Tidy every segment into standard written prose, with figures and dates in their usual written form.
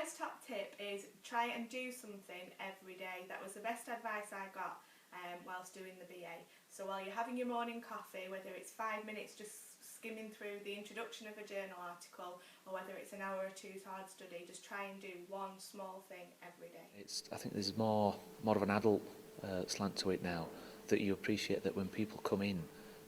first top tip is try and do something every day. That was the best advice I got whilst doing the BA. So while you're having your morning coffee, whether it's 5 minutes just skimming through the introduction of a journal article, or whether it's an hour or two's hard study, just try and do one small thing every day. I think there's more of an adult slant to it now, that you appreciate that when people come in,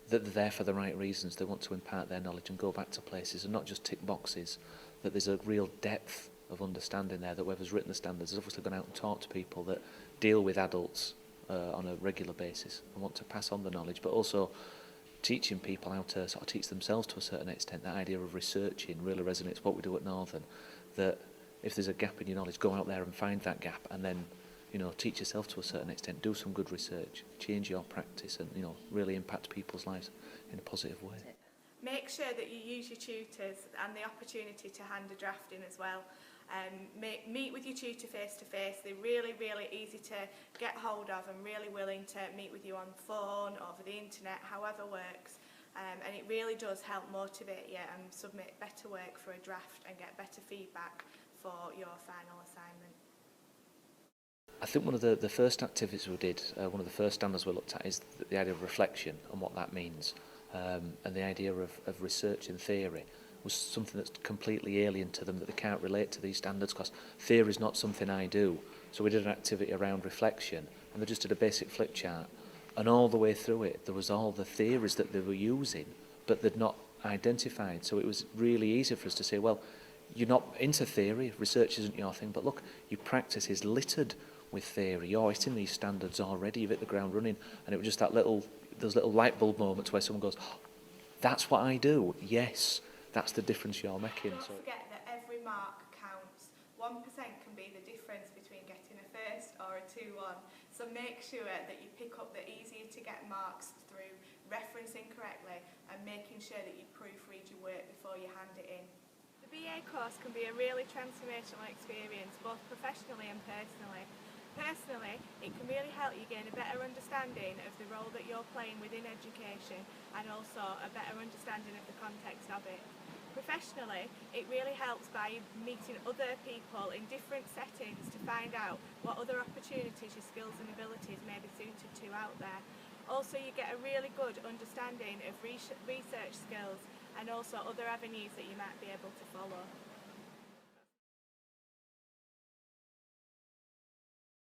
that they're there for the right reasons. They want to impart their knowledge and go back to places and not just tick boxes, that there's a real depth of understanding there, that whoever's written the standards has obviously gone out and talked to people that deal with adults on a regular basis and want to pass on the knowledge, but also teaching people how to sort of teach themselves to a certain extent. That idea of researching really resonates with what we do at Northern, that if there's a gap in your knowledge, go out there and find that gap, and then, you know, teach yourself to a certain extent, do some good research, change your practice, and, you know, really impact people's lives in a positive way. Make sure that you use your tutors and the opportunity to hand a draft in as well. Meet with your tutor face to face. They're really, really easy to get hold of and really willing to meet with you on the phone, over the internet, however works. And it really does help motivate you and submit better work for a draft and get better feedback for your final assignment. I think one of the first activities we did, one of the first standards we looked at, is the idea of reflection and what that means. And the idea of research and theory was something that's completely alien to them, that they can't relate to these standards because theory is not something I do. So we did an activity around reflection, and they just did a basic flip chart, and all the way through it there was all the theories that they were using but they'd not identified. So it was really easy for us to say, well, you're not into theory, research isn't your thing, but look, your practice is littered with theory. You're hitting these standards already, you've hit the ground running. And it was just those little light bulb moments where someone goes, oh, that's what I do. Yes, that's the difference you're making. Don't forget that every mark counts. 1% can be the difference between getting a first or a 2-1. So make sure that you pick up the easier to get marks through referencing correctly and making sure that you proofread your work before you hand it in. The BA course can be a really transformational experience, both professionally and personally. Personally, it can really help you gain a better understanding of the role that you're playing within education and also a better understanding of the context of it. Professionally, it really helps by meeting other people in different settings to find out what other opportunities your skills and abilities may be suited to out there. Also, you get a really good understanding of research skills and also other avenues that you might be able to follow.